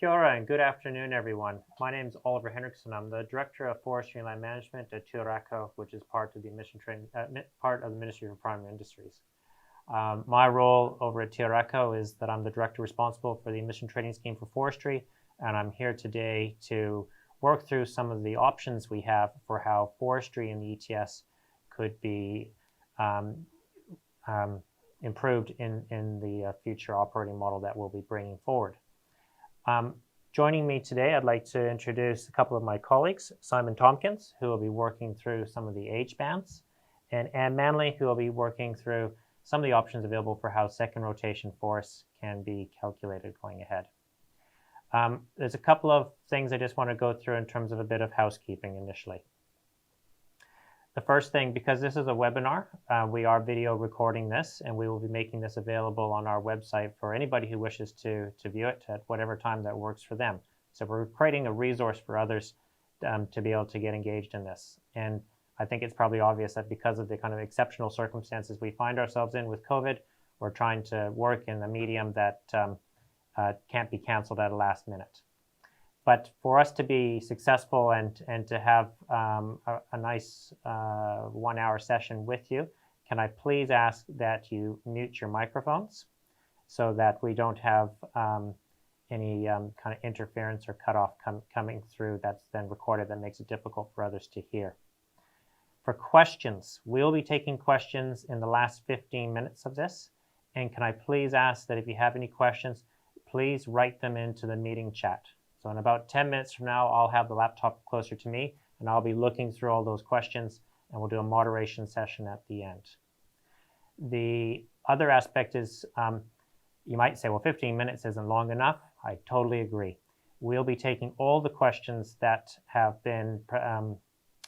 Kia ora and good afternoon, everyone. My name is Oliver Hendrickson. I'm the Director of Forestry and Land Management at TURACO, which is part of the Ministry of Primary Industries. My role over at TURACO is that I'm the Director responsible for the Emission Trading Scheme for Forestry, and I'm here today to work through some of the options we have for how forestry and the ETS could be improved in the future operating model that we'll be bringing forward. Joining me today, I'd like to introduce a couple of my colleagues, Simon Tompkins, who will be working through some of the age bands, and Anne Manley, who will be working through some of the options available for how second rotation forests can be calculated going ahead. There's a couple of things I just want to go through in terms of a bit of housekeeping initially. The first thing, because this is a webinar, we are video recording this, and we will be making this available on our website for anybody who wishes to view it at whatever time that works for them. So we're creating a resource for others to be able to get engaged in this. And I think it's probably obvious that because of the kind of exceptional circumstances we find ourselves in with COVID, we're trying to work in a medium that can't be canceled at the last minute. But for us to be successful and to have a nice 1 hour session with you, can I please ask that you mute your microphones so that we don't have any kind of interference or cutoff coming through that's then recorded that makes it difficult for others to hear. For questions, we'll be taking questions in the last 15 minutes of this. And can I please ask that if you have any questions, please write them into the meeting chat. So in about 10 minutes from now, I'll have the laptop closer to me, and I'll be looking through all those questions, and we'll do a moderation session at the end. The other aspect is, you might say, well, 15 minutes isn't long enough. I totally agree. We'll be taking all the questions that have been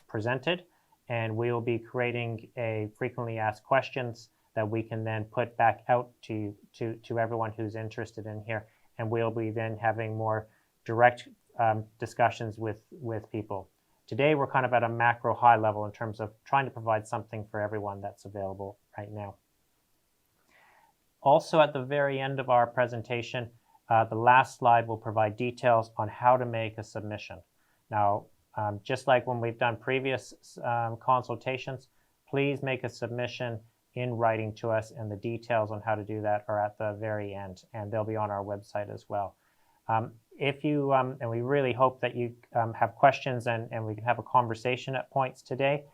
presented, and we will be creating a frequently asked questions that we can then put back out to everyone who's interested in here, and we'll be then having more direct discussions with people. Today, we're kind of at a macro high level in terms of trying to provide something for everyone that's available right now. Also, at the very end of our presentation, the last slide will provide details on how to make a submission. Now, just like when we've done previous consultations, please make a submission in writing to us, and the details on how to do that are at the very end, and they'll be on our website as well. If you, and we really hope that you have questions and we can have a conversation at points today.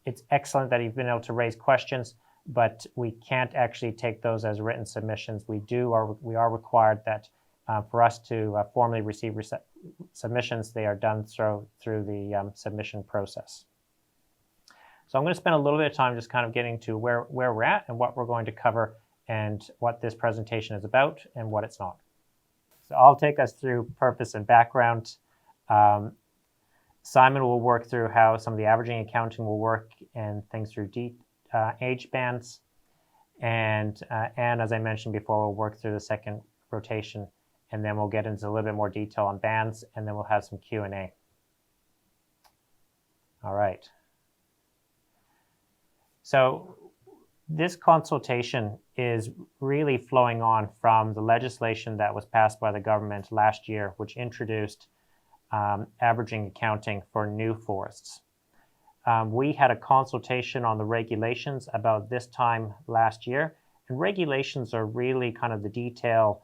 It's excellent that you've been able to raise questions, but we can't actually take those as written submissions. We are required that for us to formally receive submissions, they are done through the submission process. So I'm going to spend a little bit of time just kind of getting to where we're at and what we're going to cover and what this presentation is about and what it's not. So I'll take us through purpose and background. Simon will work through how some of the averaging accounting will work and things through age bands. And as I mentioned before, we'll work through the second rotation, and then we'll get into a little bit more detail on bands, and then we'll have some Q&A. All right. So this consultation is really flowing on from the legislation that was passed by the government last year, which introduced averaging accounting for new forests. We had a consultation on the regulations about this time last year, and regulations are really kind of the detail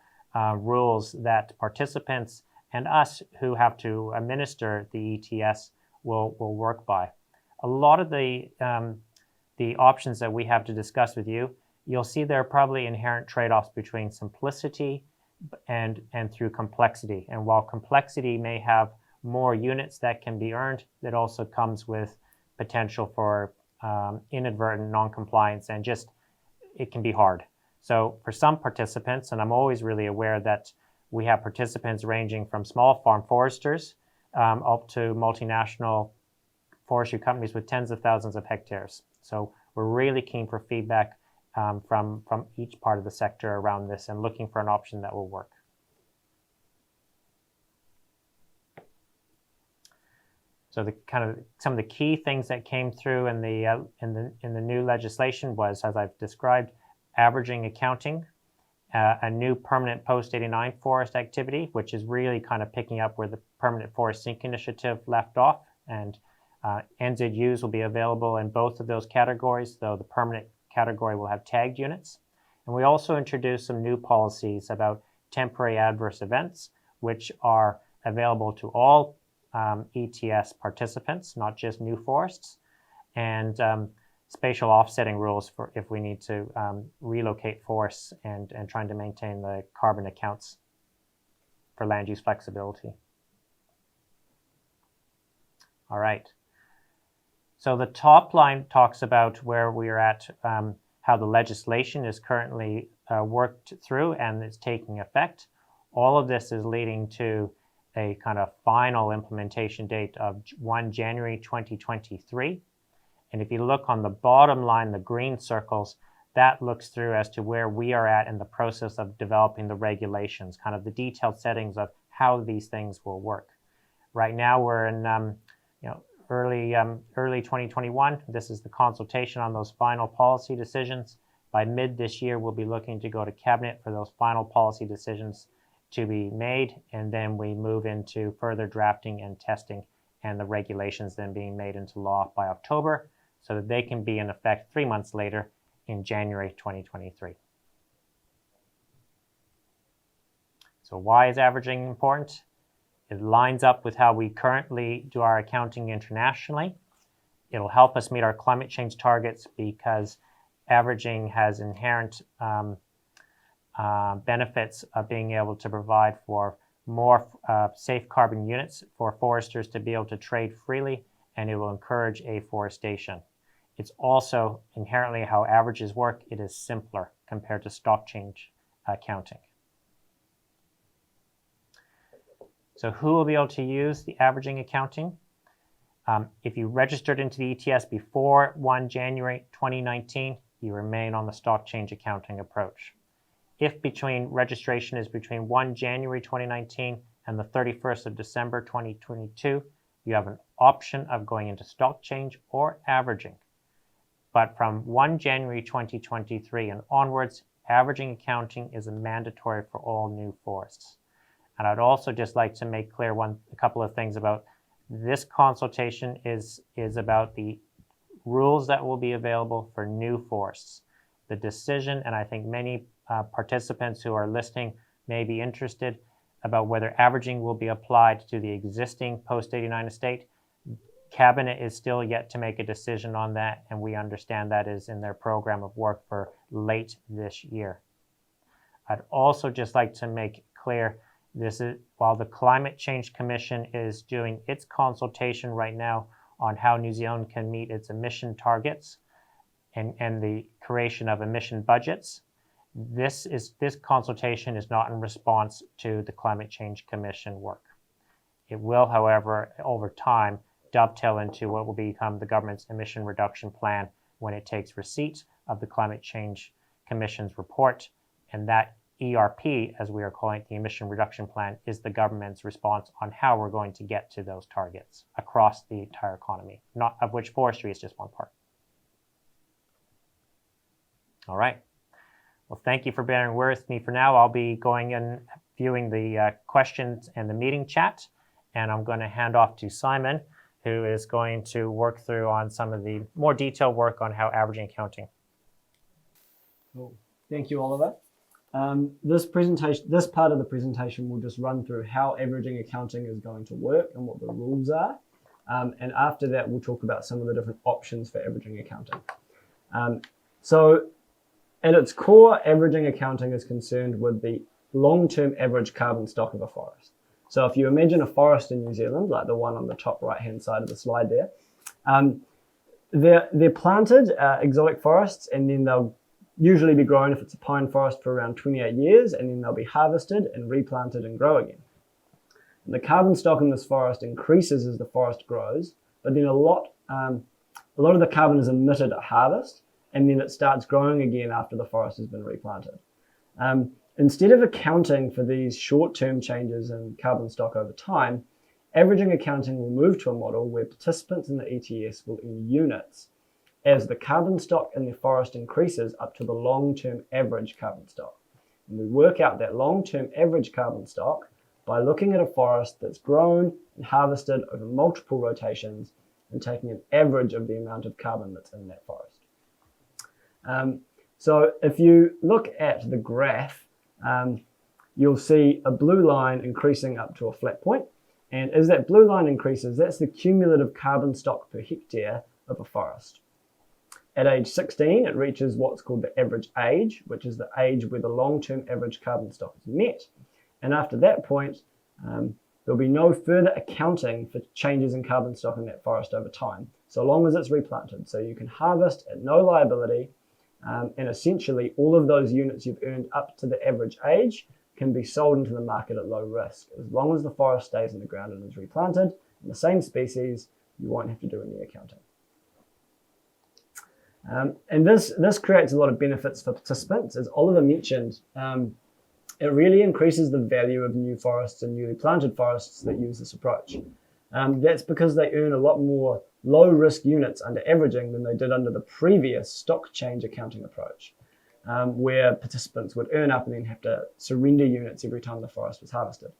rules that participants and us who have to administer the ETS will work by. A lot of the options that we have to discuss with you, you'll see there are probably inherent trade-offs between simplicity and through complexity. And while complexity may have more units that can be earned, it also comes with potential for inadvertent non-compliance, and just it can be hard. So for some participants, and I'm always really aware that we have participants ranging from small farm foresters up to multinational forestry companies with tens of thousands of hectares. So we're really keen for feedback from each part of the sector around this and looking for an option that will work. So some of the key things that came through in the new legislation was, as I've described, averaging accounting a new permanent post-89 forest activity, which is really kind of picking up where the Permanent Forest Sink Initiative left off. And NZUs will be available in both of those categories, though the permanent category will have tagged units. And we also introduced some new policies about temporary adverse events, which are available to all ETS participants, not just new forests, and spatial offsetting rules for if we need to relocate forests and trying to maintain the carbon accounts for land use flexibility. All right. So the top line talks about where we are at, how the legislation is currently worked through and it's taking effect. All of this is leading to a kind of final implementation date of 1 January 2023. And if you look on the bottom line, the green circles, that looks through as to where we are at in the process of developing the regulations, kind of the detailed settings of how these things will work. Right now we're in early 2021. This is the consultation on those final policy decisions. By mid this year, we'll be looking to go to Cabinet for those final policy decisions to be made, and then we move into further drafting and testing and the regulations then being made into law by October so that they can be in effect 3 months later in January 2023. So why is averaging important? It lines up with how we currently do our accounting internationally. It'll help us meet our climate change targets because averaging has inherent benefits of being able to provide for more safe carbon units for foresters to be able to trade freely, and it will encourage afforestation. It's also inherently how averages work. It is simpler compared to stock change accounting. So who will be able to use the averaging accounting? If you registered into the ETS before 1 January 2019, you remain on the stock change accounting approach. If registration is between 1 January 2019 and the 31st of December 2022, you have an option of going into stock change or averaging. But from 1 January 2023 and onwards, averaging accounting is mandatory for all new forests. And I'd also just like to make clear a couple of things about this consultation is about the rules that will be available for new forests. The decision, and I think many participants who are listening may be interested about whether averaging will be applied to the existing post-89 estate. Cabinet is still yet to make a decision on that, and we understand that is in their program of work for late this year. I'd also just like to make clear this is while the Climate Change Commission is doing its consultation right now on how New Zealand can meet its emission targets and the creation of emission budgets. This consultation is not in response to the Climate Change Commission work. It will, however, over time, dovetail into what will become the government's emission reduction plan when it takes receipt of the Climate Change Commission's report. And that ERP, as we are calling it, the emission reduction plan, is the government's response on how we're going to get to those targets across the entire economy, not of which forestry is just one part. All right. Well, thank you for bearing with me for now. I'll be going and viewing the questions and the meeting chat, and I'm going to hand off to Simon, who is going to work through on some of the more detailed work on how averaging accounting. Cool. Thank you, Oliver. This part of the presentation will just run through how averaging accounting is going to work and what the rules are. And after that, we'll talk about some of the different options for averaging accounting. So at its core, averaging accounting is concerned with the long-term average carbon stock of a forest. So if you imagine a forest in New Zealand, like the one on the top right-hand side of the slide there, they're planted exotic forests, and then they'll usually be grown if it's a pine forest for around 28 years, and then they'll be harvested and replanted and grow again. And the carbon stock in this forest increases as the forest grows, but then a lot of the carbon is emitted at harvest, and then it starts growing again after the forest has been replanted. Instead of accounting for these short-term changes in carbon stock over time, averaging accounting will move to a model where participants in the ETS will earn units as the carbon stock in the forest increases up to the long-term average carbon stock. And we work out that long-term average carbon stock by looking at a forest that's grown and harvested over multiple rotations and taking an average of the amount of carbon that's in that forest. So if you look at the graph, you'll see a blue line increasing up to a flat point. And as that blue line increases, that's the cumulative carbon stock per hectare of a forest. At age 16, it reaches what's called the average age, which is the age where the long-term average carbon stock is met. And after that point, there'll be no further accounting for changes in carbon stock in that forest over time, so long as it's replanted. So you can harvest at no liability, and essentially all of those units you've earned up to the average age can be sold into the market at low risk. As long as the forest stays in the ground and is replanted in the same species, you won't have to do any accounting. And this creates a lot of benefits for participants. As Oliver mentioned, it really increases the value of new forests and newly planted forests that use this approach. That's because they earn a lot more low-risk units under averaging than they did under the previous stock change accounting approach, where participants would earn up and then have to surrender units every time the forest was harvested.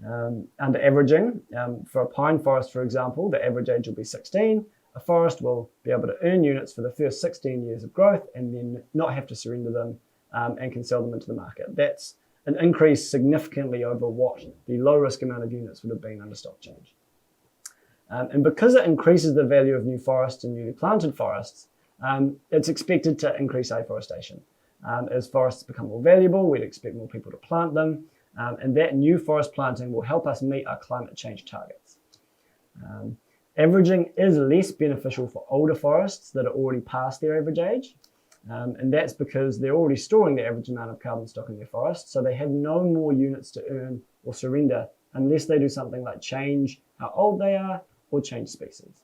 Under averaging, for a pine forest, for example, the average age will be 16. A forest will be able to earn units for the first 16 years of growth and then not have to surrender them and can sell them into the market. That's an increase significantly over what the low-risk amount of units would have been under stock change. And because it increases the value of new forests and newly planted forests, it's expected to increase afforestation. As forests become more valuable, we'd expect more people to plant them, and that new forest planting will help us meet our climate change targets. Averaging is less beneficial for older forests that are already past their average age, and that's because they're already storing the average amount of carbon stock in their forest, so they have no more units to earn or surrender unless they do something like change how old they are or change species.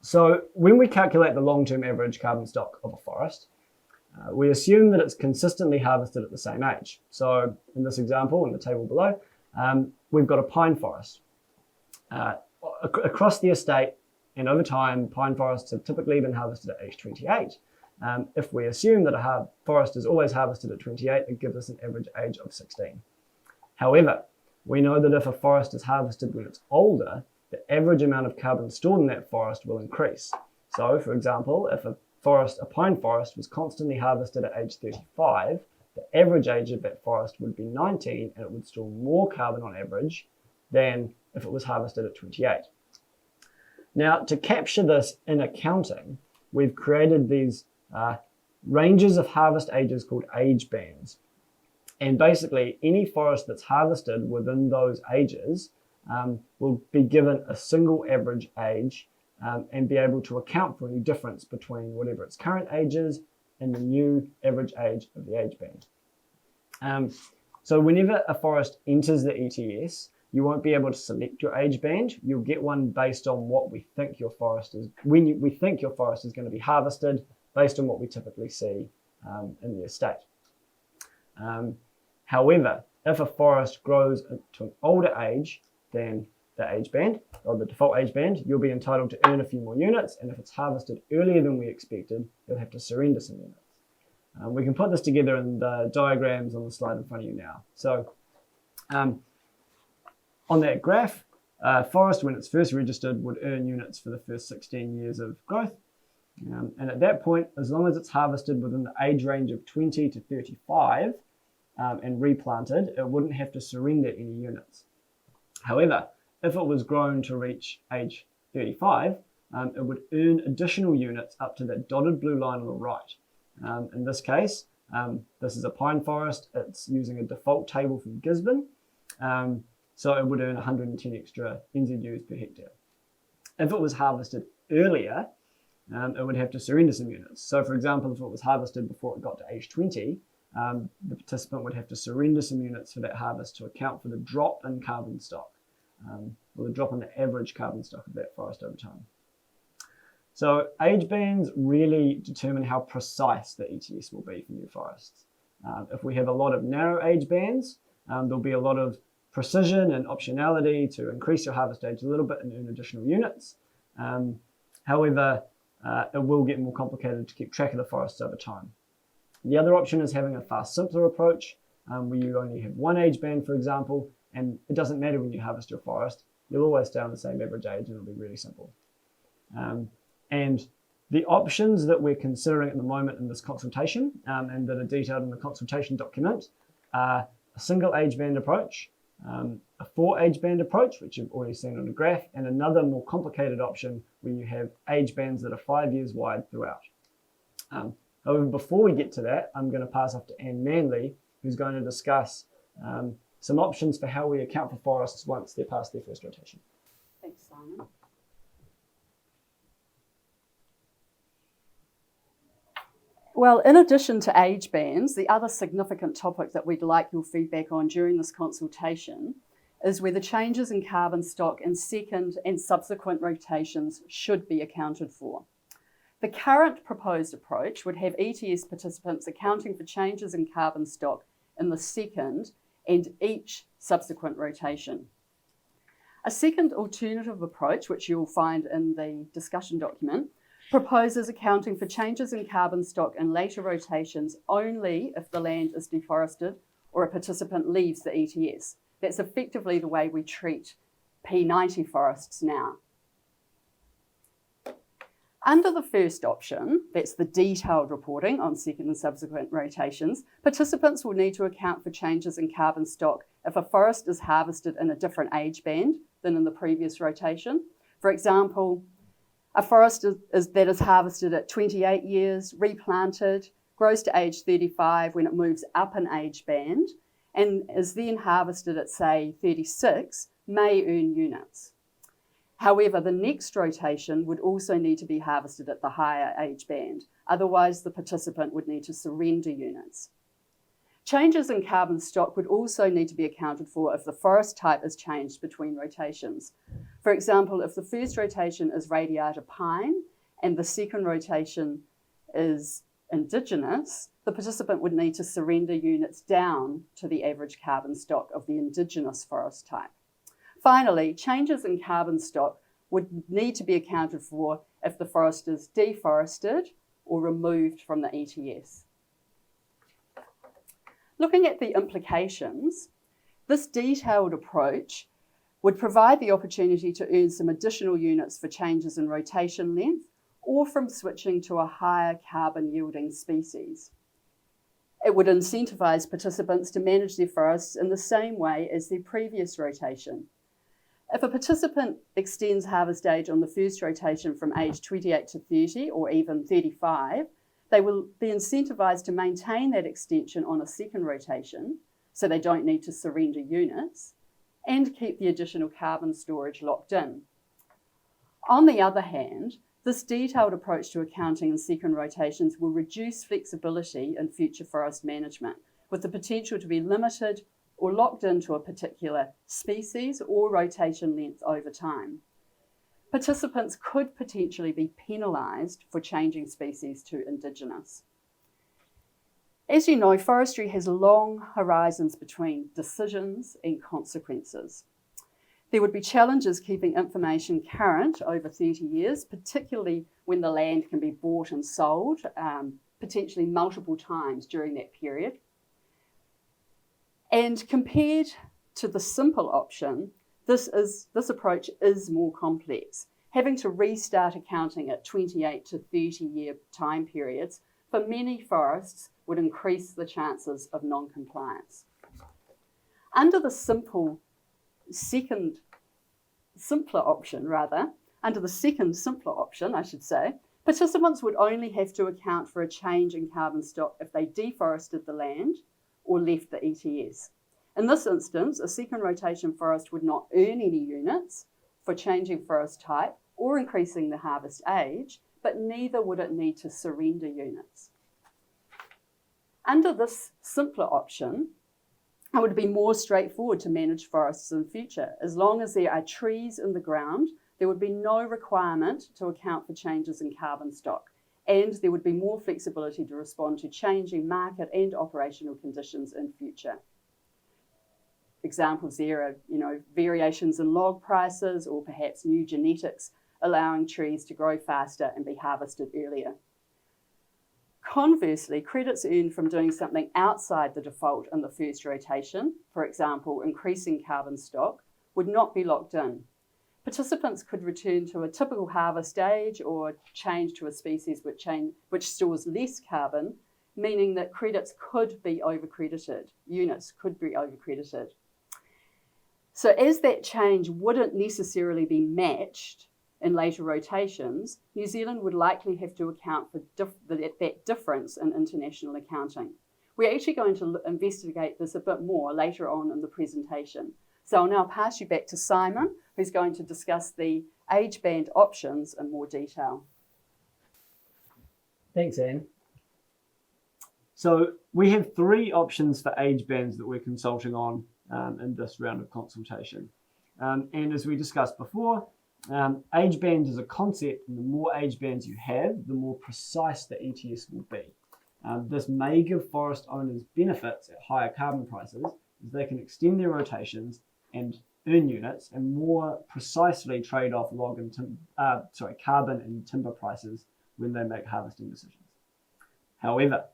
So when we calculate the long-term average carbon stock of a forest, we assume that it's consistently harvested at the same age. So in this example, in the table below, we've got a pine forest. Across the estate and over time, pine forests have typically been harvested at age 28. If we assume that a forest is always harvested at 28, it gives us an average age of 16. However, we know that if a forest is harvested when it's older, the average amount of carbon stored in that forest will increase. So, for example, if a pine forest was constantly harvested at age 35, the average age of that forest would be 19 and it would store more carbon on average than if it was harvested at 28. Now, to capture this in accounting, we've created these ranges of harvest ages called age bands. And basically, any forest that's harvested within those ages will be given a single average age and be able to account for any difference between whatever its current age is and the new average age of the age band. So whenever a forest enters the ETS, you won't be able to select your age band. You'll get one based on what we think your forest is, we think your forest is going to be harvested based on what we typically see in the estate. However, if a forest grows to an older age than the age band, or the default age band, you'll be entitled to earn a few more units, and if it's harvested earlier than we expected, you'll have to surrender some units. We can put this together in the diagrams on the slide in front of you now. So, on that graph, forest, when it's first registered, would earn units for the first 16 years of growth. And at that point, as long as it's harvested within the age range of 20 to 35 and replanted, it wouldn't have to surrender any units. However, if it was grown to reach age 35, it would earn additional units up to that dotted blue line on the right. In this case, this is a pine forest. It's using a default table from Gisborne. So it would earn 110 extra NZUs per hectare. If it was harvested earlier, it would have to surrender some units. So for example, if it was harvested before it got to age 20, the participant would have to surrender some units for that harvest to account for the drop in carbon stock, or the drop in the average carbon stock of that forest over time. So age bands really determine how precise the ETS will be for new forests. If we have a lot of narrow age bands, there'll be a lot of precision and optionality to increase your harvest age a little bit and earn additional units. However, it will get more complicated to keep track of the forests over time. The other option is having a far simpler approach, where you only have one age band, for example, and it doesn't matter when you harvest your forest. You'll always stay on the same average age, and it'll be really simple. And the options that we're considering at the moment in this consultation, and that are detailed in the consultation document, are a single age band approach, a 4 age band approach, which you've already seen on the graph, and another more complicated option where you have age bands that are 5 years wide throughout. However, before we get to that, I'm going to pass off to Anne Manley, who's going to discuss some options for how we account for forests once they're past their first rotation. Thanks, Simon. Well, in addition to age bands, the other significant topic that we'd like your feedback on during this consultation is whether changes in carbon stock in second and subsequent rotations should be accounted for. The current proposed approach would have ETS participants accounting for changes in carbon stock in the second and each subsequent rotation. A second alternative approach, which you'll find in the discussion document, proposes accounting for changes in carbon stock in later rotations only if the land is deforested or a participant leaves the ETS. That's effectively the way we treat P90 forests now. Under the first option, that's the detailed reporting on second and subsequent rotations, participants will need to account for changes in carbon stock if a forest is harvested in a different age band than in the previous rotation. For example, a forest that is harvested at 28 years, replanted, grows to age 35 when it moves up an age band, and is then harvested at, say, 36, may earn units. However, the next rotation would also need to be harvested at the higher age band. Otherwise, the participant would need to surrender units. Changes in carbon stock would also need to be accounted for if the forest type is changed between rotations. For example, if the first rotation is radiata pine and the second rotation is indigenous, the participant would need to surrender units down to the average carbon stock of the indigenous forest type. Finally, changes in carbon stock would need to be accounted for if the forest is deforested or removed from the ETS. Looking at the implications, this detailed approach would provide the opportunity to earn some additional units for changes in rotation length or from switching to a higher carbon yielding species. It would incentivise participants to manage their forests in the same way as their previous rotation. If a participant extends harvest age on the first rotation from age 28 to 30 or even 35, they will be incentivised to maintain that extension on a second rotation, so they don't need to surrender units, and keep the additional carbon storage locked in. On the other hand, this detailed approach to accounting in second rotations will reduce flexibility in future forest management, with the potential to be limited or locked into a particular species or rotation length over time. Participants could potentially be penalised for changing species to indigenous. As you know, forestry has long horizons between decisions and consequences. There would be challenges keeping information current over 30 years, particularly when the land can be bought and sold, potentially multiple times during that period. And compared to the simple option, this approach is more complex. Having to restart accounting at 28 to 30 year time periods for many forests would increase the chances of non-compliance. Under the second simpler option, participants would only have to account for a change in carbon stock if they deforested the land or left the ETS. In this instance, a second rotation forest would not earn any units for changing forest type or increasing the harvest age, but neither would it need to surrender units. Under this simpler option, it would be more straightforward to manage forests in future. As long as there are trees in the ground, there would be no requirement to account for changes in carbon stock, and there would be more flexibility to respond to changing market and operational conditions in future. Examples there are, variations in log prices or perhaps new genetics allowing trees to grow faster and be harvested earlier. Conversely, credits earned from doing something outside the default in the first rotation, for example, increasing carbon stock, would not be locked in. Participants could return to a typical harvest age or change to a species which stores less carbon, meaning that credits could be overcredited, units could be overcredited. So as that change wouldn't necessarily be matched in later rotations, New Zealand would likely have to account for that difference in international accounting. We're actually going to investigate this a bit more later on in the presentation. So I'll now pass you back to Simon, who's going to discuss the age band options in more detail. Thanks, Anne. So we have 3 options for age bands that we're consulting on in this round of consultation. And as we discussed before, age band is a concept, and the more age bands you have, the more precise the ETS will be. This may give forest owners benefits at higher carbon prices, as they can extend their rotations and earn units and more precisely trade off carbon and timber prices when they make harvesting decisions. However,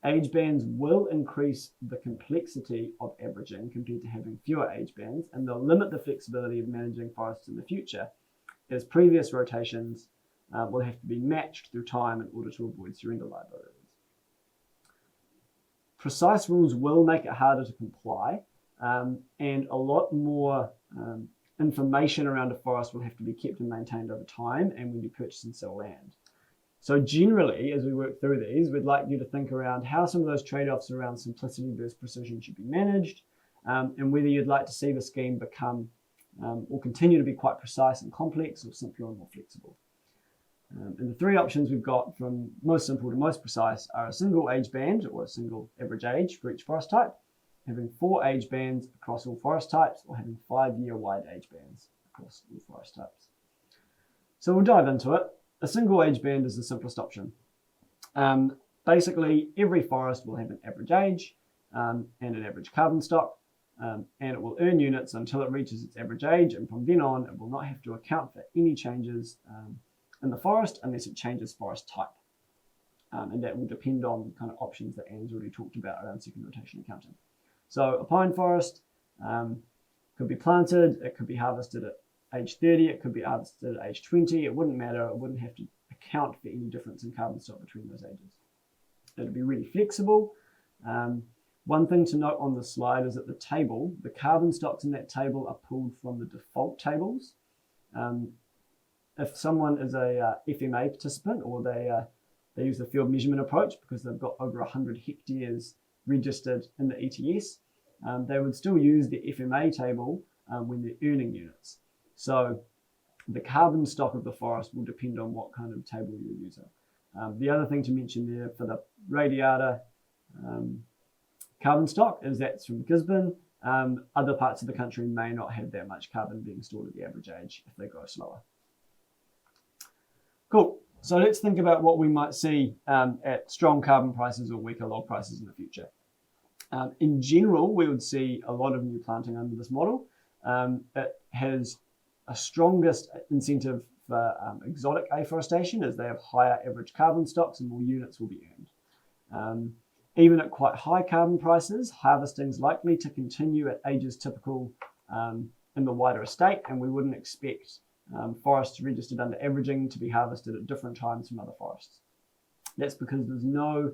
age bands will increase the complexity of averaging compared to having fewer age bands, and they'll limit the flexibility of managing forests in the future, as previous rotations will have to be matched through time in order to avoid surrender liabilities. Precise rules will make it harder to comply, and a lot more information around a forest will have to be kept and maintained over time and when you purchase and sell land. So generally, as we work through these, we'd like you to think around how some of those trade-offs around simplicity versus precision should be managed, and whether you'd like to see the scheme become or continue to be quite precise and complex, or simpler and more flexible. And the 3 options we've got from most simple to most precise are a single age band or a single average age for each forest type, having 4 age bands across all forest types, or having 5-year wide age bands across all forest types. So we'll dive into it. A single age band is the simplest option. Basically, every forest will have an average age and an average carbon stock, and it will earn units until it reaches its average age, and from then on it will not have to account for any changes in the forest unless it changes forest type. And that will depend on kind of options that Anne's already talked about around second rotation accounting. So a pine forest could be planted, it could be harvested at age 30, it could be harvested at age 20, it wouldn't matter, it wouldn't have to account for any difference in carbon stock between those ages. It would be really flexible. One thing to note on the slide is that the table, the carbon stocks in that table are pulled from the default tables. If someone is a FMA participant, or they use the field measurement approach because they've got over 100 hectares registered in the ETS, they would still use the FMA table when they're earning units. So the carbon stock of the forest will depend on what kind of table you're using. The other thing to mention there for the radiata carbon stock is that's from Gisborne. Other parts of the country may not have that much carbon being stored at the average age if they grow slower. Cool. So let's think about what we might see at strong carbon prices or weaker log prices in the future. In general, we would see a lot of new planting under this model. It has a strongest incentive for exotic afforestation, as they have higher average carbon stocks and more units will be earned. Even at quite high carbon prices, harvesting is likely to continue at ages typical in the wider estate, and we wouldn't expect forests registered under averaging to be harvested at different times from other forests. That's because there's no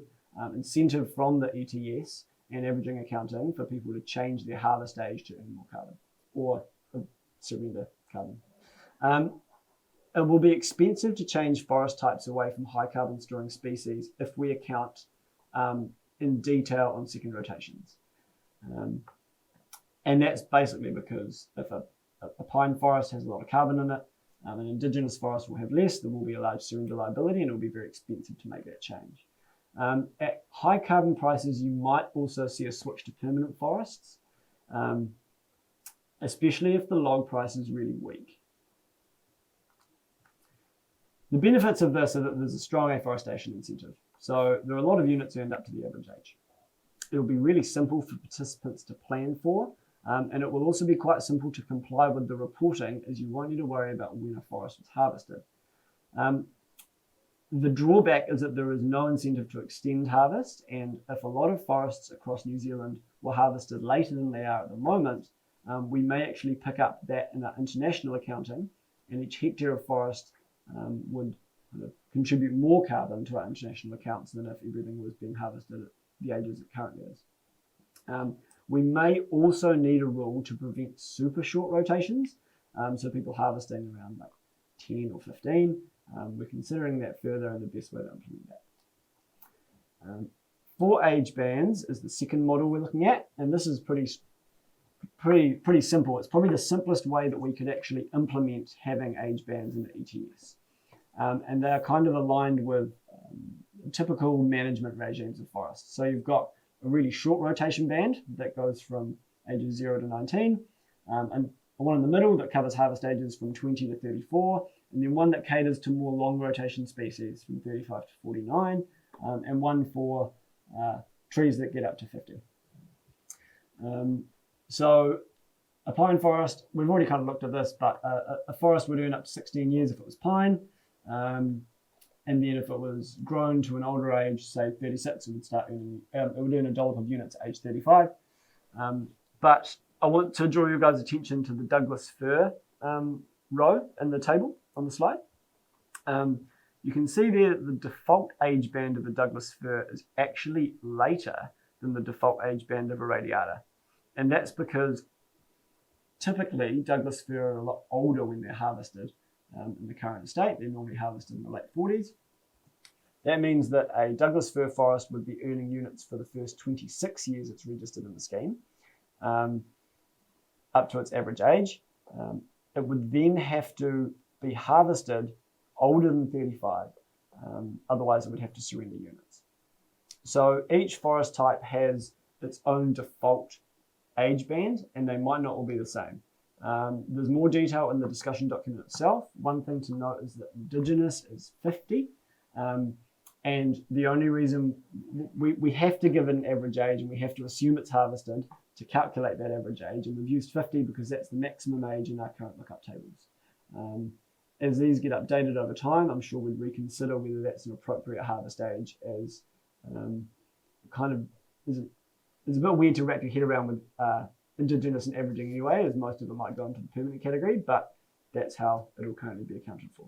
incentive from the ETS and averaging accounting for people to change their harvest age to earn more carbon or surrender carbon. It will be expensive to change forest types away from high carbon storing species if we account in detail on second rotations. And that's basically because if a pine forest has a lot of carbon in it, an indigenous forest will have less, there will be a large surrender liability, and it will be very expensive to make that change. At high carbon prices, you might also see a switch to permanent forests, especially if the log price is really weak. The benefits of this are that there's a strong afforestation incentive. So there are a lot of units earned up to the average age. It'll be really simple for participants to plan for, and it will also be quite simple to comply with the reporting, as you won't need to worry about when a forest was harvested. The drawback is that there is no incentive to extend harvest, and if a lot of forests across New Zealand were harvested later than they are at the moment, we may actually pick up that in our international accounting, and each hectare of forest would kind of contribute more carbon to our international accounts than if everything was being harvested at the ages it currently is. We may also need a rule to prevent super short rotations, so people harvesting around like 10 or 15. We're considering that further and the best way to implement that. 4 age bands is the second model we're looking at, and this is pretty simple. It's probably the simplest way that we could actually implement having age bands in the ETS. And they're kind of aligned with typical management regimes of forests. So you've got a really short rotation band that goes from ages 0 to 19, and one in the middle that covers harvest ages from 20 to 34, and then one that caters to more long rotation species from 35 to 49, and one for trees that get up to 50. So a pine forest, we've already kind of looked at this, but a forest would earn up to 16 years if it was pine. And then if it was grown to an older age, say 36, it would start earning, it would earn $1 per unit at age 35. But I want to draw your guys' attention to the Douglas fir row in the table on the slide. You can see there the default age band of the Douglas fir is actually later than the default age band of a radiata. And that's because typically Douglas fir are a lot older when they're harvested. In the current state, they're normally harvested in the late 40s. That means that a Douglas fir forest would be earning units for the first 26 years it's registered in the scheme, up to its average age. It would then have to be harvested older than 35, otherwise it would have to surrender units. So each forest type has its own default age band, and they might not all be the same. There's more detail in the discussion document itself. One thing to note is that Indigenous is 50, and the only reason we have to give it an average age and we have to assume it's harvested to calculate that average age, and we've used 50 because that's the maximum age in our current lookup tables. As these get updated over time, I'm sure we'd reconsider whether that's an appropriate harvest age, as kind of it's a bit weird to wrap your head around with Indigenous and averaging anyway, as most of it might go into the permanent category, but that's how it'll currently be accounted for.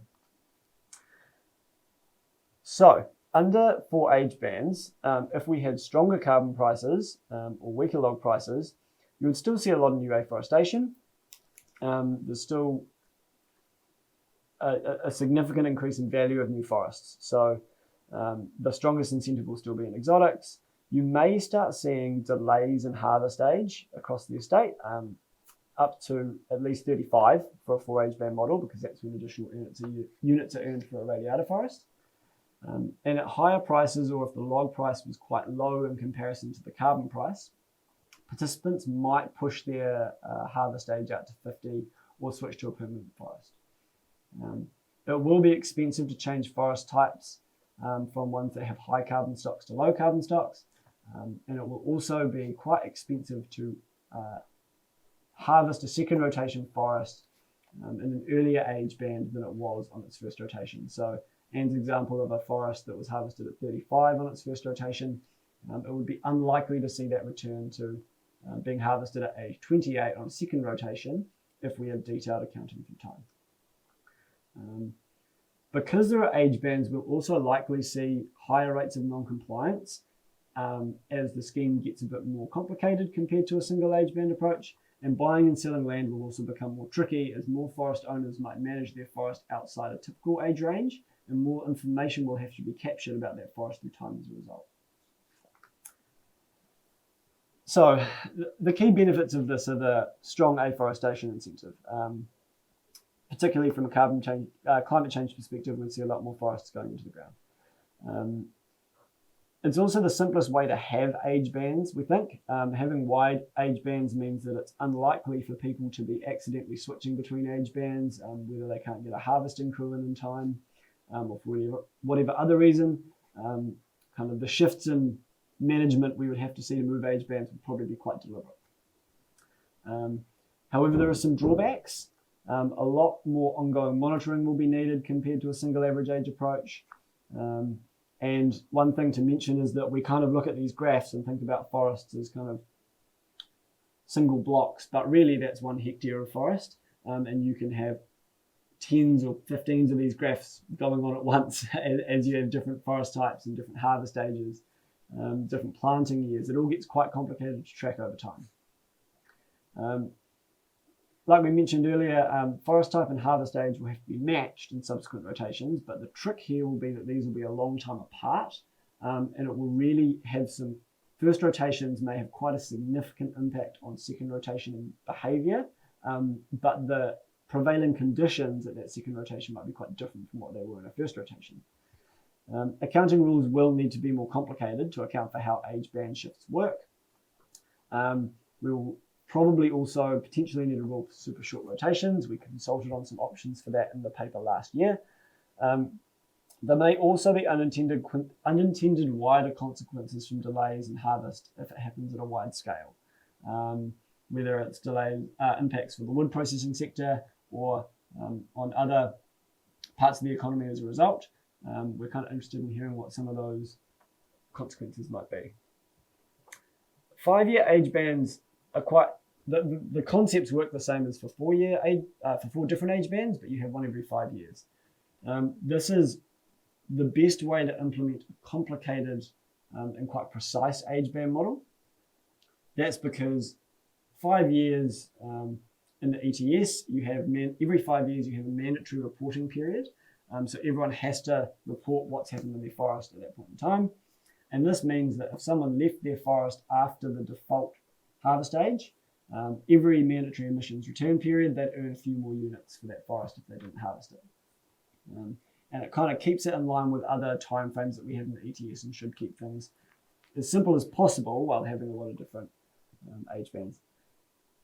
So under 4 age bands, if we had stronger carbon prices or weaker log prices, you would still see a lot of new afforestation. There's still a significant increase in value of new forests. So the strongest incentive will still be in exotics. You may start seeing delays in harvest age across the estate, up to at least 35 for a 4 age band model, because that's when additional units are earned for a radiata forest. And at higher prices, or if the log price was quite low in comparison to the carbon price, participants might push their harvest age out to 50 or switch to a permanent forest. It will be expensive to change forest types from ones that have high carbon stocks to low carbon stocks. And it will also be quite expensive to harvest a second rotation forest in an earlier age band than it was on its first rotation. So Anne's example of a forest that was harvested at 35 on its first rotation, it would be unlikely to see that return to being harvested at age 28 on a second rotation if we have detailed accounting through time. Because there are age bands, we'll also likely see higher rates of non-compliance as the scheme gets a bit more complicated compared to a single age band approach, and buying and selling land will also become more tricky as more forest owners might manage their forest outside a typical age range, and more information will have to be captured about that forest through time as a result. So the key benefits of this are the strong afforestation incentive. Particularly from a climate change perspective, we see a lot more forests going into the ground. It's also the simplest way to have age bands, we think. Having wide age bands means that it's unlikely for people to be accidentally switching between age bands, whether they can't get a harvesting crew in time, or for whatever other reason. Kind of the shifts in management we would have to see to move age bands would probably be quite deliberate. However, there are some drawbacks. A lot more ongoing monitoring will be needed compared to a single average age approach. And one thing to mention is that we kind of look at these graphs and think about forests as kind of single blocks, but really that's 1 hectare of forest, and you can have 10s or 15s of these graphs going on at once as you have different forest types and different harvest ages, different planting years. It all gets quite complicated to track over time. Like we mentioned earlier, forest type and harvest age will have to be matched in subsequent rotations, but the trick here will be that these will be a long time apart, and it will really have some, first rotations may have quite a significant impact on second rotation behaviour, but the prevailing conditions at that second rotation might be quite different from what they were in a first rotation. Accounting rules will need to be more complicated to account for how age band shifts work. We will probably also potentially need a rule for super short rotations. We consulted on some options for that in the paper last year. There may also be unintended wider consequences from delays in harvest if it happens at a wide scale, whether it's delayed impacts for the wood processing sector or on other parts of the economy as a result. We're kind of interested in hearing what some of those consequences might be. 5-year age bands are quite, the concepts work the same as for 4 different age bands, but you have one every 5 years. This is the best way to implement a complicated and quite precise age band model. That's because 5 years in the ETS, you have every 5 years you have a mandatory reporting period. So everyone has to report what's happened in their forest at that point in time. And this means that if someone left their forest after the default harvest age, every mandatory emissions return period, they'd earn a few more units for that forest if they didn't harvest it. And it kind of keeps it in line with other timeframes that we have in the ETS and should keep things as simple as possible while having a lot of different age bands.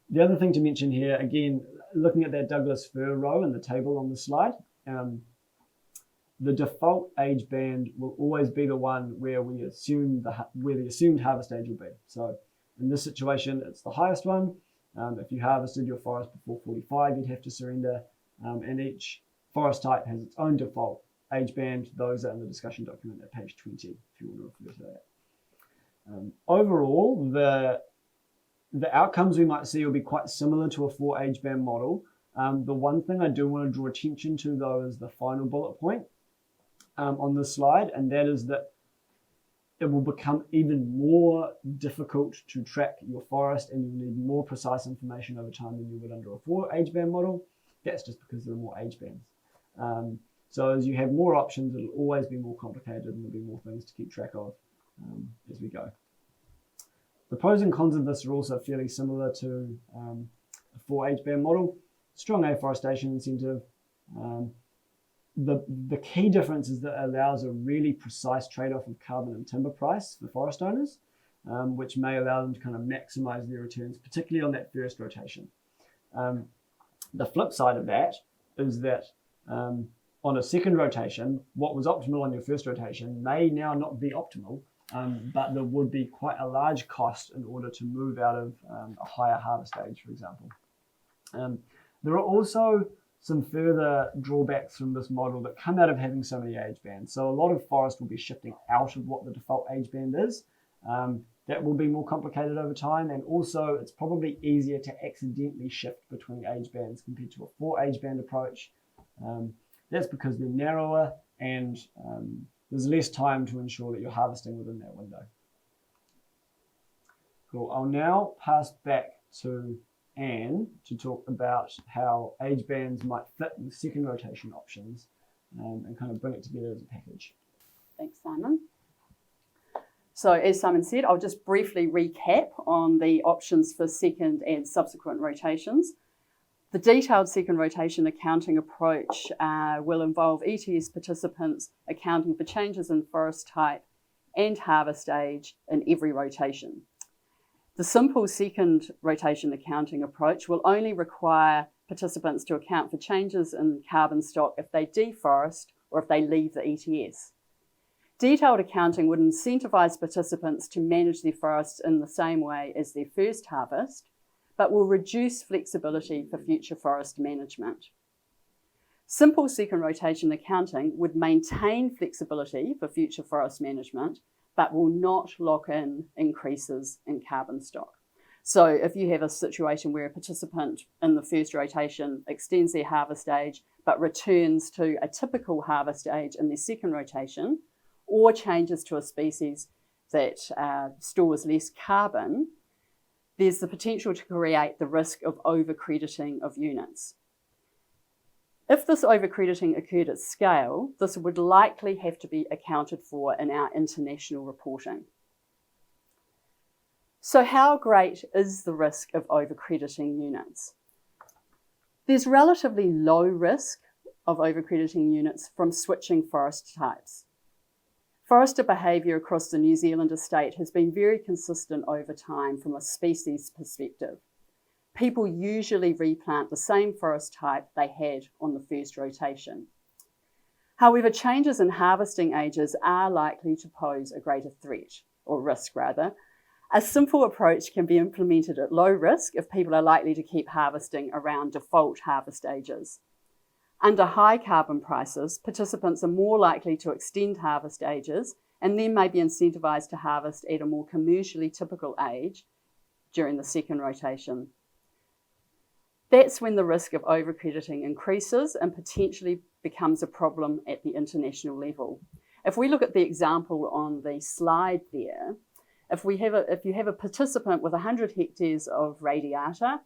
The other thing to mention here, again, looking at that Douglas fir row in the table on the slide, the default age band will always be the one where we assume where the assumed harvest age will be. So in this situation, it's the highest one. If you harvested your forest before 45, you'd have to surrender, and each forest type has its own default age band. Those are in the discussion document at page 20, if you want to refer to that. Overall, the outcomes we might see will be quite similar to a 4 age band model. The one thing I do want to draw attention to, though, is the final bullet point on this slide, and that is that it will become even more difficult to track your forest, and you'll need more precise information over time than you would under a 4 age band model. That's just because there are more age bands. So as you have more options, it'll always be more complicated and there'll be more things to keep track of as we go. The pros and cons of this are also fairly similar to a 4 age band model. Strong afforestation incentive. The key difference is that it allows a really precise trade-off of carbon and timber price for forest owners, which may allow them to kind of maximize their returns, particularly on that first rotation. The flip side of that is that on a second rotation, what was optimal on your first rotation may now not be optimal, but there would be quite a large cost in order to move out of a higher harvest age, for example. There are also some further drawbacks from this model that come out of having so many age bands. So a lot of forest will be shifting out of what the default age band is. That will be more complicated over time, and also it's probably easier to accidentally shift between age bands compared to a 4 age band approach. That's because they're narrower and there's less time to ensure that you're harvesting within that window. Cool. I'll now pass back to Anne to talk about how age bands might fit with second rotation options and kind of bring it together as a package. Thanks, Simon. So as Simon said, I'll just briefly recap on the options for second and subsequent rotations. The detailed second rotation accounting approach will involve ETS participants accounting for changes in forest type and harvest age in every rotation. The simple second rotation accounting approach will only require participants to account for changes in carbon stock if they deforest or if they leave the ETS. Detailed accounting would incentivise participants to manage their forests in the same way as their first harvest, but will reduce flexibility for future forest management. Simple second rotation accounting would maintain flexibility for future forest management, but will not lock in increases in carbon stock. So if you have a situation where a participant in the first rotation extends their harvest age, but returns to a typical harvest age in their second rotation, or changes to a species that stores less carbon, there's the potential to create the risk of over-crediting of units. If this over-crediting occurred at scale, this would likely have to be accounted for in our international reporting. So how great is the risk of over-crediting units? There's relatively low risk of over-crediting units from switching forest types. Forester behaviour across the New Zealand estate has been very consistent over time from a species perspective. People usually replant the same forest type they had on the first rotation. However, changes in harvesting ages are likely to pose a greater threat, or risk rather. A simple approach can be implemented at low risk if people are likely to keep harvesting around default harvest ages. Under high carbon prices, participants are more likely to extend harvest ages and then may be incentivised to harvest at a more commercially typical age during the second rotation. That's when the risk of over-crediting increases and potentially becomes a problem at the international level. If we look at the example on the slide there, if you have a participant with 100 hectares of radiata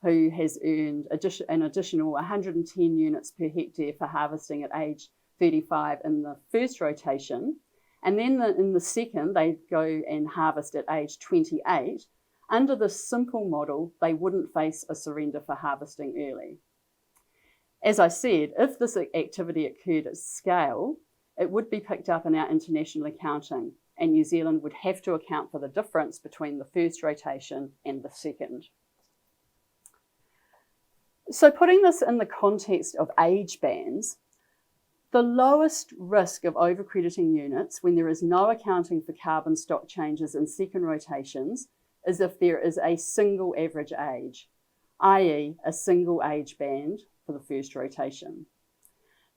who has earned an additional 110 units per hectare for harvesting at age 35 in the first rotation, and then in the second they go and harvest at age 28, under this simple model, they wouldn't face a surrender for harvesting early. As I said, if this activity occurred at scale, it would be picked up in our international accounting, and New Zealand would have to account for the difference between the first rotation and the second. So putting this in the context of age bands, the lowest risk of over-crediting units when there is no accounting for carbon stock changes in second rotations is if there is a single average age, i.e. a single age band for the first rotation.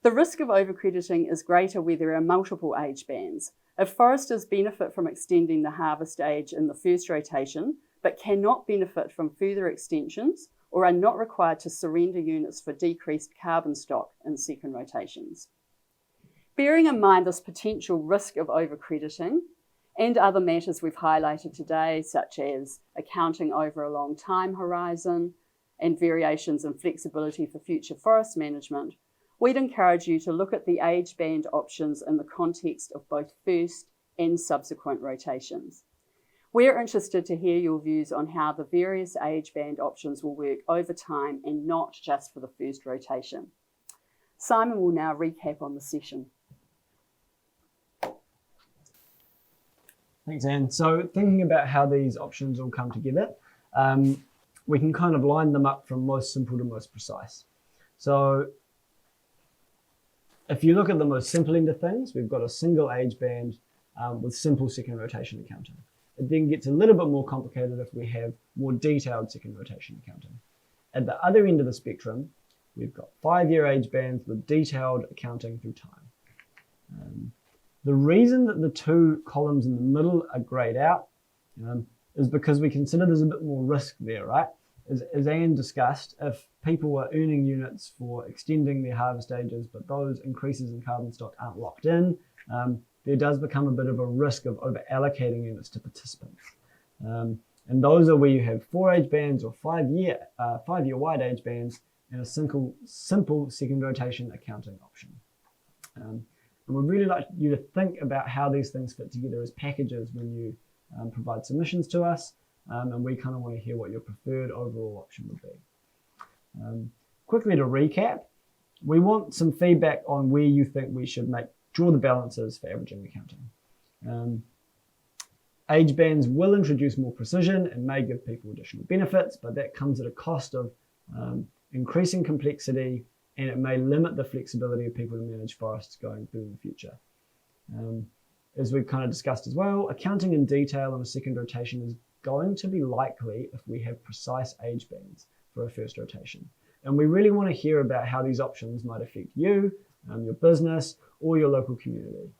The risk of over-crediting is greater where there are multiple age bands. If foresters benefit from extending the harvest age in the first rotation, but cannot benefit from further extensions or are not required to surrender units for decreased carbon stock in second rotations. Bearing in mind this potential risk of over-crediting and other matters we've highlighted today, such as accounting over a long time horizon and variations in flexibility for future forest management, we'd encourage you to look at the age band options in the context of both first and subsequent rotations. We're interested to hear your views on how the various age band options will work over time and not just for the first rotation. Simon will now recap on the session. Thanks, Anne. So thinking about how these options all come together, we can kind of line them up from most simple to most precise. So if you look at the most simple end of things, we've got a single age band with simple second rotation accounting. It then gets a little bit more complicated if we have more detailed second rotation accounting. At the other end of the spectrum, we've got 5-year age bands with detailed accounting through time. The reason that the two columns in the middle are grayed out is because we consider there's a bit more risk there, right? As Anne discussed, if people are earning units for extending their harvest ages, but those increases in carbon stock aren't locked in, there does become a bit of a risk of over-allocating units to participants. And those are where you have 4 age bands or 5-year wide age bands and a simple second rotation accounting option. And we'd really like you to think about how these things fit together as packages when you provide submissions to us, and we kind of want to hear what your preferred overall option would be. Quickly to recap, we want some feedback on where you think we should draw the balances for averaging accounting. Age bands will introduce more precision and may give people additional benefits, but that comes at a cost of increasing complexity, and it may limit the flexibility of people to manage forests going through in the future. As we've kind of discussed as well, accounting in detail on a second rotation is going to be likely if we have precise age bands for a first rotation. And we really want to hear about how these options might affect you, your business, or your local community.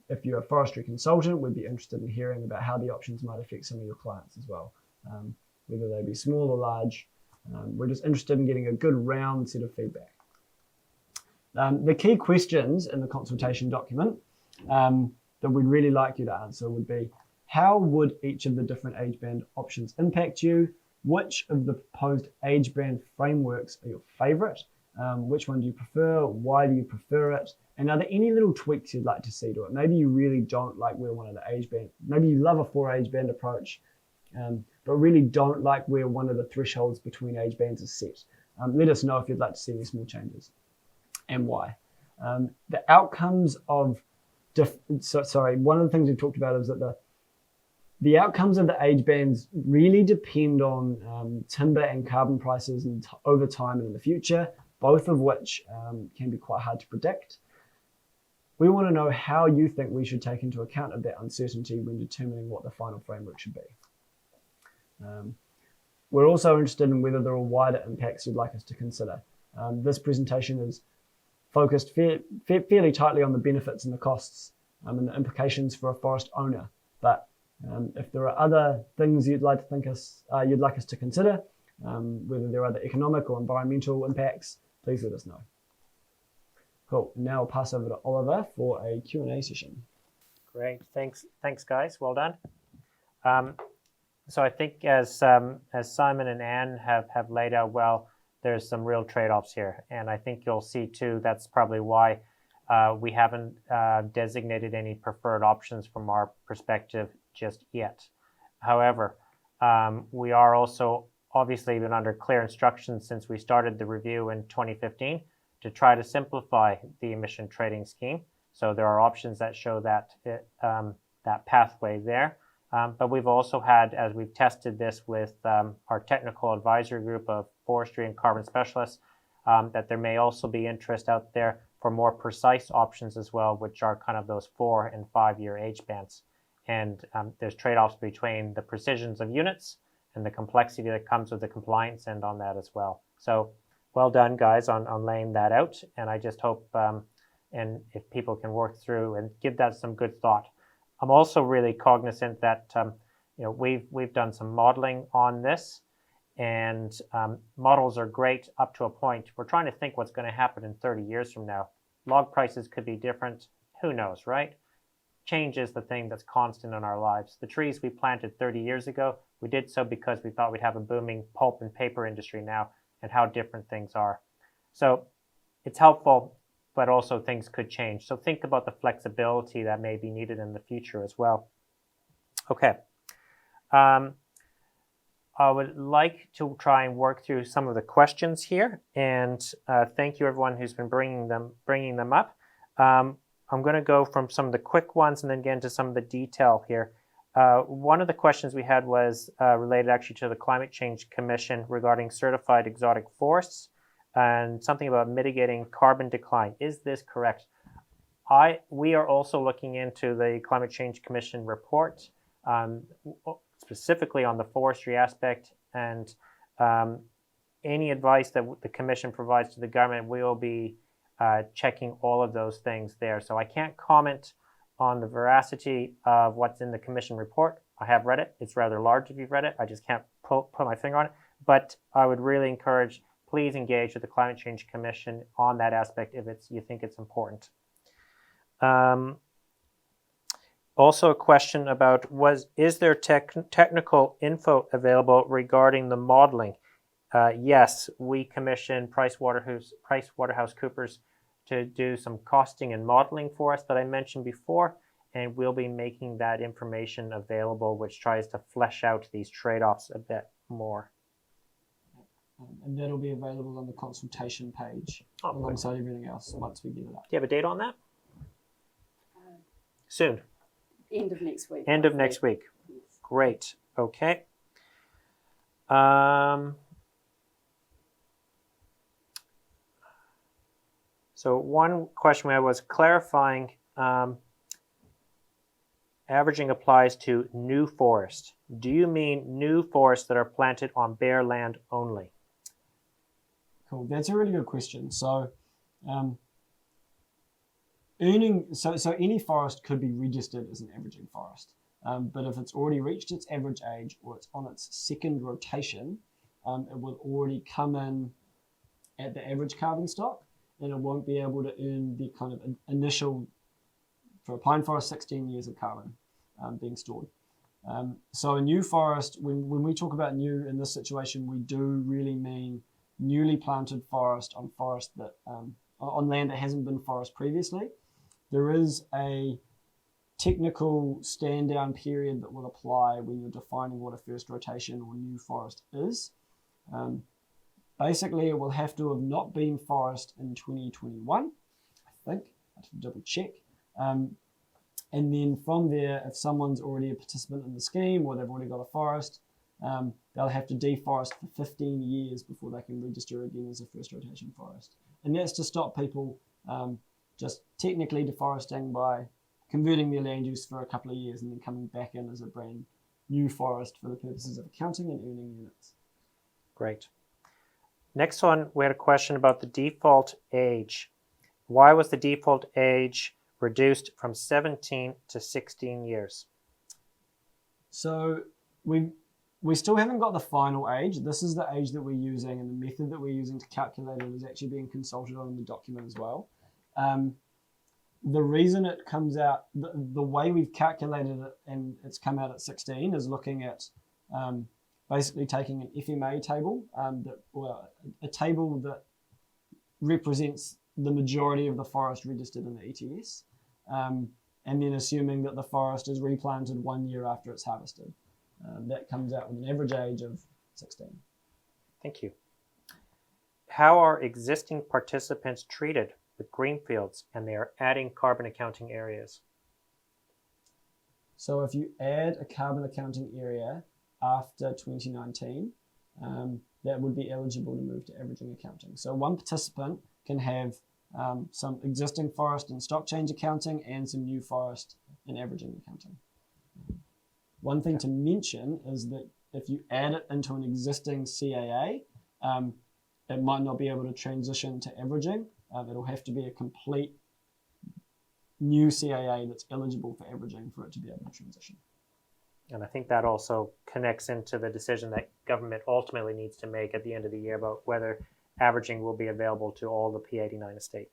If you're a forestry consultant, we'd be interested in hearing about how the options might affect some of your clients as well, whether they be small or large. We're just interested in getting a good round set of feedback. The key questions in the consultation document that we'd really like you to answer would be, how would each of the different age band options impact you? Which of the proposed age band frameworks are your favorite? Which one do you prefer? Why do you prefer it? And are there any little tweaks you'd like to see to it? Maybe you really don't like where one of the age band, maybe you love a 4 age band approach, but really don't like where one of the thresholds between age bands is set. Let us know if you'd like to see any small changes and why. The outcomes of, one of the things we've talked about is that the outcomes of the age bands really depend on timber and carbon prices and over time and in the future, both of which can be quite hard to predict. We want to know how you think we should take into account of that uncertainty when determining what the final framework should be. We're also interested in whether there are wider impacts you'd like us to consider. This presentation is focused fairly tightly on the benefits and the costs and the implications for a forest owner. But if there are other things you'd like us to consider, whether there are other economic or environmental impacts, please let us know. Cool. Now I'll pass over to Oliver for a Q&A session. Great. Thanks, guys. Well done. So I think as Simon and Anne have laid out well, there's some real trade-offs here. And I think you'll see too, that's probably why we haven't designated any preferred options from our perspective just yet. However, we are also obviously been under clear instructions since we started the review in 2015 to try to simplify the emission trading scheme. So there are options that show that pathway there. But we've also had, as we've tested this with our technical advisory group of forestry and carbon specialists, that there may also be interest out there for more precise options as well, which are kind of those 4 and 5 year age bands. And there's trade-offs between the precisions of units and the complexity that comes with the compliance end on that as well. So well done, guys, on laying that out. And I just hope, and if people can work through and give that some good thought. I'm also really cognizant that we've done some modeling on this, and models are great up to a point. We're trying to think what's going to happen in 30 years from now. Log prices could be different. Who knows, right? Change is the thing that's constant in our lives. The trees we planted 30 years ago, we did so because we thought we'd have a booming pulp and paper industry now, and how different things are. So it's helpful, but also things could change. So think about the flexibility that may be needed in the future as well. Okay. I would like to try and work through some of the questions here, and thank you everyone who's been bringing them up. I'm going to go from some of the quick ones and then get into some of the detail here. One of the questions we had was related actually to the Climate Change Commission regarding certified exotic forests and something about mitigating carbon decline. Is this correct? We are also looking into the Climate Change Commission report, specifically on the forestry aspect, and any advice that the Commission provides to the government, we will be checking all of those things there. So I can't comment on the veracity of what's in the Commission report. I have read it. It's rather large if you've read it. I just can't put my finger on it. But I would really encourage, please engage with the Climate Change Commission on that aspect if you think it's important. Also a question about, is there technical info available regarding the modeling? Yes, we commissioned PricewaterhouseCoopers to do some costing and modeling for us that I mentioned before, and we'll be making that information available, which tries to flesh out these trade-offs a bit more. And that'll be available on the consultation page alongside everything else once we get it up. Do you have a date on that? Soon. End of next week. End of next week. Yes. Great. Okay. So one question we had was clarifying averaging applies to new forest. Do you mean new forests that are planted on bare land only? Cool. That's a really good question. So, so any forest could be registered as an averaging forest, but if it's already reached its average age or it's on its second rotation, it will already come in at the average carbon stock, and it won't be able to earn the kind of initial, for a pine forest, 16 years of carbon being stored. So a new forest, when we talk about new in this situation, we do really mean newly planted forest on on land that hasn't been forest previously. There is a technical stand down period that will apply when you're defining what a first rotation or new forest is. Basically, it will have to have not been forest in 2021, I think. I have to double check. And then from there, if someone's already a participant in the scheme or they've already got a forest, they'll have to deforest for 15 years before they can register again as a first rotation forest. And that's to stop people just technically deforesting by converting their land use for a couple of years and then coming back in as a brand new forest for the purposes of accounting and earning units. Great. Next one, we had a question about the default age. Why was the default age reduced from 17 to 16 years? So we still haven't got the final age. This is the age that we're using, and the method that we're using to calculate it is actually being consulted on in the document as well. The reason it comes out, the way we've calculated it and it's come out at 16 is looking at basically taking an FMA table, a table that represents the majority of the forest registered in the ETS, and then assuming that the forest is replanted 1 year after it's harvested. That comes out with an average age of 16. Thank you. How are existing participants treated with greenfields and they are adding carbon accounting areas? So if you add a carbon accounting area after 2019, that would be eligible to move to averaging accounting. So one participant can have some existing forest and stock change accounting and some new forest and averaging accounting. One thing to mention is that if you add it into an existing CAA, it might not be able to transition to averaging. It'll have to be a complete new CAA that's eligible for averaging for it to be able to transition. And I think that also connects into the decision that government ultimately needs to make at the end of the year about whether averaging will be available to all the P89 estate.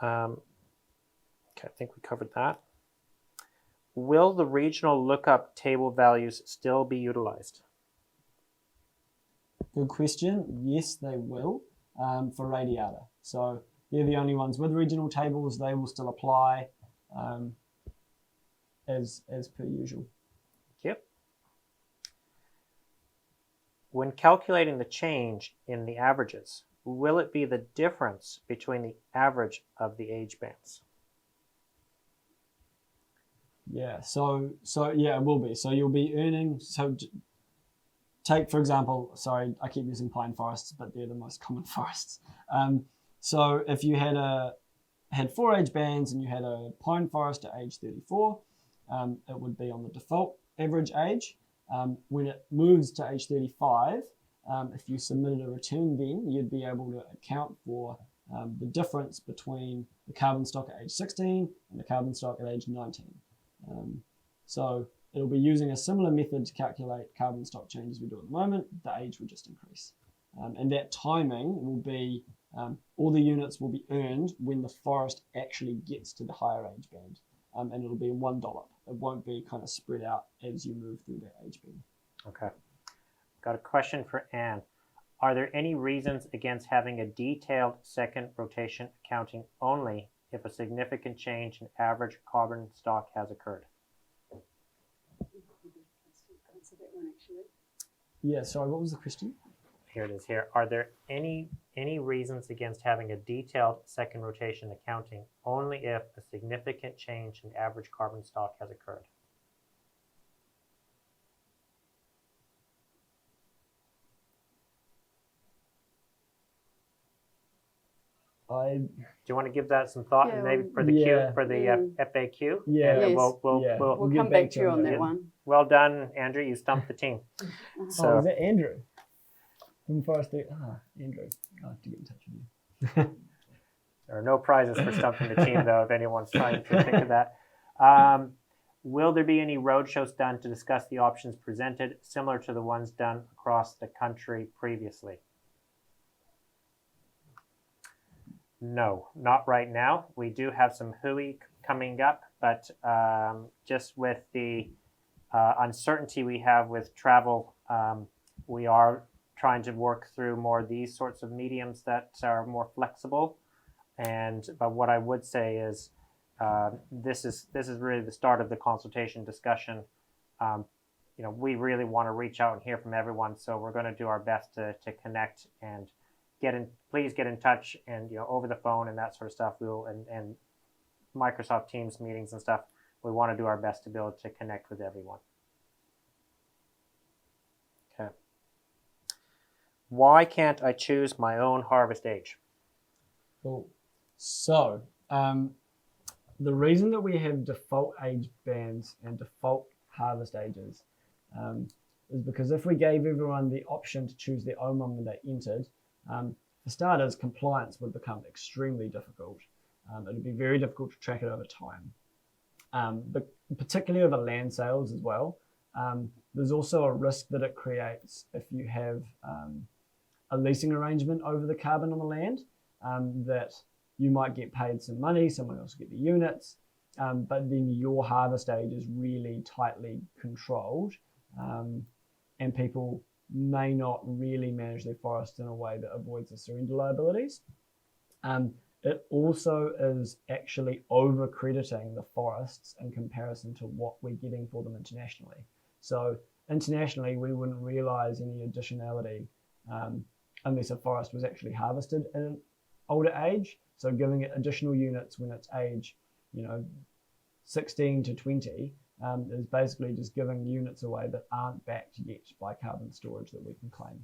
Okay, I think we covered that. Will the regional lookup table values still be utilized? Good question. Yes, they will for radiata. So they're the only ones with regional tables. They will still apply as per usual. Yep. When calculating the change in the averages, will it be the difference between the average of the age bands? Yeah, so yeah, it will be. So you'll be earning, so take, for example, sorry, I keep using pine forests, but they're the most common forests. So if you had 4 age bands and you had a pine forest at age 34, it would be on the default average age. When it moves to age 35, if you submitted a return then, you'd be able to account for the difference between the carbon stock at age 16 and the carbon stock at age 19. So it'll be using a similar method to calculate carbon stock change as we do at the moment. The age will just increase. And that timing will be, all the units will be earned when the forest actually gets to the higher age band. And it'll be in one dollop. It won't be kind of spread out as you move through that age band. Okay. Got a question for Anne. Are there any reasons against having a detailed second rotation accounting only if a significant change in average carbon stock has occurred? Answer that one actually. Yeah, sorry, what was the question? Here it is here. Are there any reasons against having a detailed second rotation accounting only if a significant change in average carbon stock has occurred? Do you want to give that some thought, Yeah, and maybe for the FAQ? Yeah. And Yes. we'll We'll get come back back to to you on on that. that one. well done, Andrew. You stumped the team. Oh, is that Andrew? From Forestry, Andrew, I'll have to get in touch with you. There are no prizes for stumping the team, though, if anyone's trying to think of that. Will there be any roadshows done to discuss the options presented, similar to the ones done across the country previously? No, not right now. We do have some hui coming up, but just with the uncertainty we have with travel, we are trying to work through more of these sorts of mediums that are more flexible. But what I would say is this is really the start of the consultation discussion. We really want to reach out and hear from everyone, so we're going to do our best to connect and please get in touch, and over the phone and that sort of stuff. And Microsoft Teams meetings and stuff. We want to do our best to be able to connect with everyone. Okay. Why can't I choose my own harvest age? Cool. So, the reason that we have default age bands and default harvest ages is because if we gave everyone the option to choose their own one when they entered, for starters, compliance would become extremely difficult. It would be very difficult to track it over time, but particularly over land sales as well. There's also a risk that it creates if you have a leasing arrangement over the carbon on the land, that you might get paid some money, someone else will get the units, but then your harvest age is really tightly controlled, and people may not really manage their forests in a way that avoids the surrender liabilities. It also is actually over-crediting the forests in comparison to what we're getting for them internationally. So internationally, we wouldn't realize any additionality unless a forest was actually harvested at an older age. So giving it additional units when it's age, 16 to 20, is basically just giving units away that aren't backed yet by carbon storage that we can claim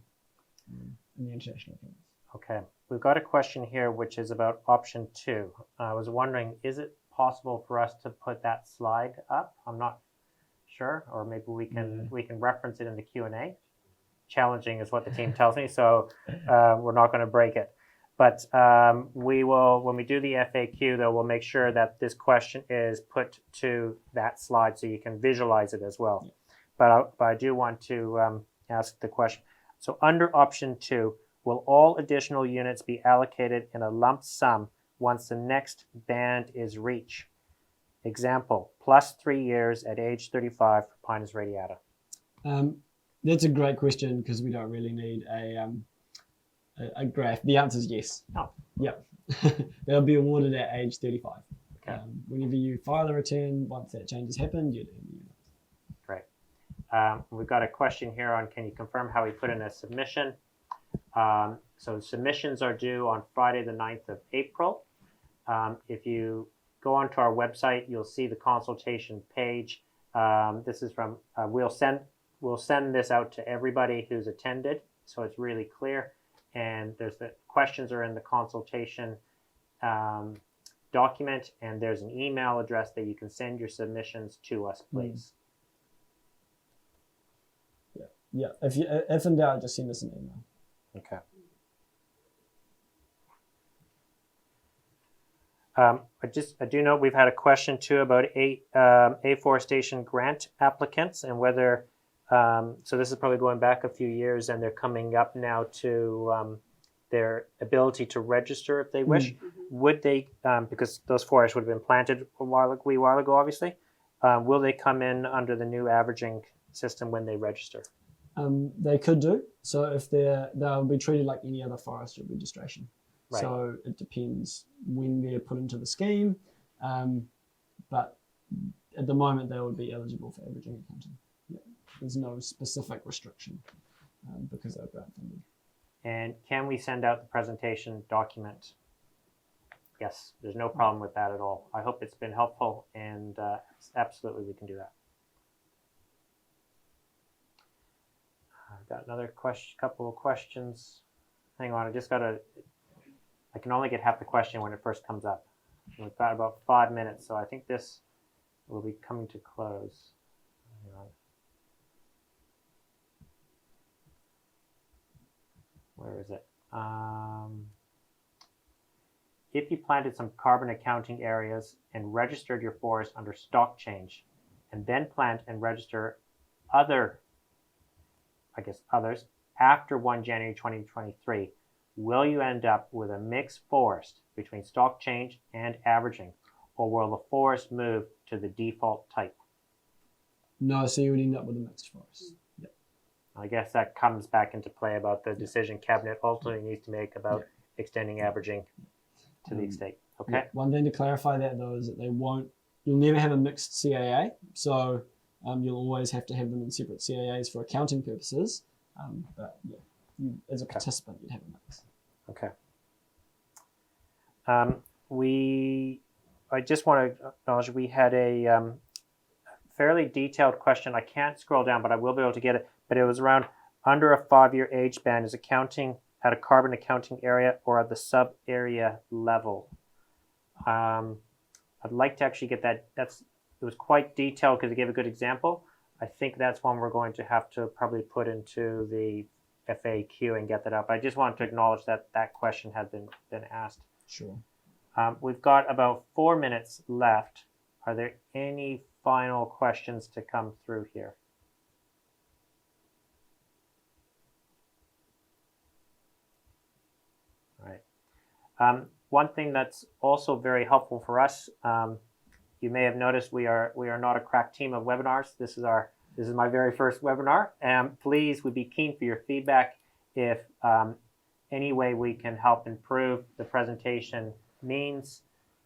in the international accounts. Okay, we've got a question here which is about option 2. I was wondering, is it possible for us to put that slide up? I'm not sure, or maybe we can reference it in the Q&A. Challenging is what the team tells me, so we're not going to break it. But we will, when we do the FAQ, though, we'll make sure that this question is put to that slide so you can visualize it as well. Yeah. But I do want to ask the question. So under option 2, will all additional units be allocated in a lump sum once the next band is reached? Example, plus 3 years at age 35 for Pinus radiata. That's a great question because we don't really need a graph. The answer is yes. Oh. Yeah. They'll be awarded at age 35. Okay. Whenever you file a return, once that change has happened, you'd earn the units. Great. We've got a question here on, can you confirm how we put in a submission? So submissions are due on Friday the 9th of April. If you go onto our website, you'll see the consultation page. This is from, we'll send this out to everybody who's attended, so it's really clear. And there's the questions are in the consultation document, and there's an email address that you can send your submissions to us, please. Yeah. If in doubt, just send us an email. Okay. I do know we've had a question too about afforestation grant applicants and whether. So this is probably going back a few years, and they're coming up now to their ability to register if they wish. Would they, because those forests would have been planted a while ago, obviously, will they come in under the new averaging system when they register? They could do. So if they'll be treated like any other forestry registration. Right. So it depends when they're put into the scheme, but at the moment they would be eligible for averaging accounting. Yeah. There's no specific restriction because they're grant funded. And can we send out the presentation document? Yes, there's no problem with that at all. I hope it's been helpful, and absolutely we can do that. I've got another couple of questions. Hang on, I can only get half the question when it first comes up. We've got about 5 minutes, so I think this will be coming to close. Hang on. where is it? If you planted some carbon accounting areas and registered your forest under stock change, and then plant and register others after 1 January 2023, will you end up with a mixed forest between stock change and averaging, or will the forest move to the default type? No, so you would end up with a mixed forest. Yeah. I guess that comes back into play about the decision cabinet ultimately needs to make about extending averaging to the estate. Okay. Yeah. One thing to clarify that though is that you'll never have a mixed CAA. So you'll always have to have them in separate CAAs for accounting purposes. But yeah, as a participant, you'd have a mix. Okay. I just want to acknowledge we had a fairly detailed question. I can't scroll down, but I will be able to get it. But it was around under a 5-year age band, is accounting at a carbon accounting area or at the sub area level? I'd like to actually get that. It was quite detailed because it gave a good example. I think that's one we're going to have to probably put into the FAQ and get that up. I just wanted to acknowledge that that question had been asked. Sure. We've got about 4 minutes left. Are there any final questions to come through here? All right. One thing that's also very helpful for us, you may have noticed we are not a crack team of webinars. This is my very first webinar, and please, we'd be keen for your feedback if any way we can help improve the presentation means.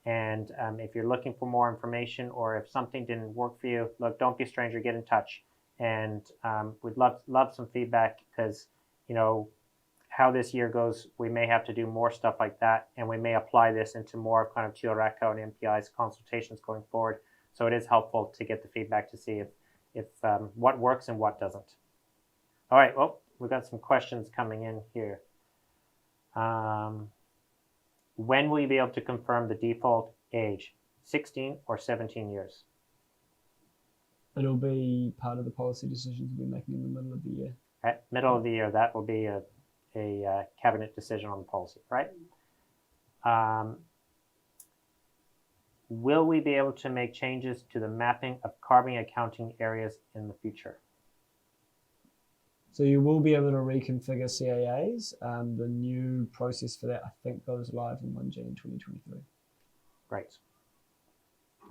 And if you're looking for more information, or if something didn't work for you, look, don't be a stranger, get in touch. And we'd love some feedback, because, you know, how this year goes, we may have to do more stuff like that, and we may apply this into more kind of TIORACO and MPI's consultations going forward. So it is helpful to get the feedback to see if what works and what doesn't. All right, well, we've got some questions coming in here. When will you be able to confirm the default age, 16 or 17 years? It'll be part of the policy decisions we'll be making in the middle of the year. At middle of the year, that will be a cabinet decision on the policy, right? Will we be able to make changes to the mapping of carbon accounting areas in the future? So you will be able to reconfigure CAAs. The new process for that, I think, goes live in 1 January 2023. Great.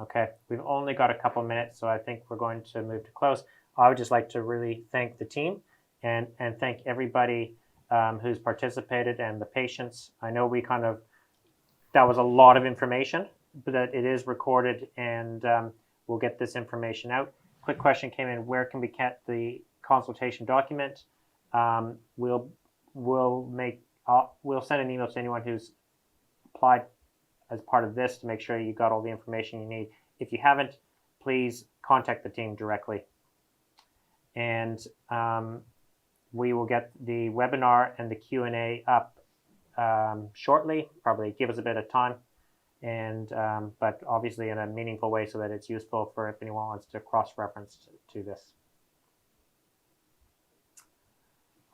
Okay, we've only got a couple minutes, so I think we're going to move to close. I would just like to really thank the team and thank everybody who's participated and the patients. I know that was a lot of information, but that it is recorded, and we'll get this information out. Quick question came in: where can we get the consultation document? We'll send an email to anyone who's applied as part of this to make sure you got all the information you need. If you haven't, please contact the team directly. And we will get the webinar and the Q&A up shortly. Probably give us a bit of time, and but obviously in a meaningful way, so that it's useful for if anyone wants to cross-reference to this.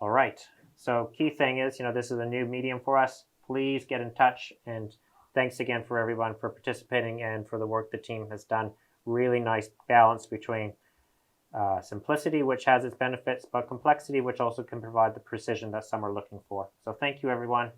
All right. So key thing is, this is a new medium for us. Please get in touch, and thanks again for everyone for participating and for the work the team has done. Really nice balance between simplicity, which has its benefits, but complexity, which also can provide the precision that some are looking for. So thank you, everyone.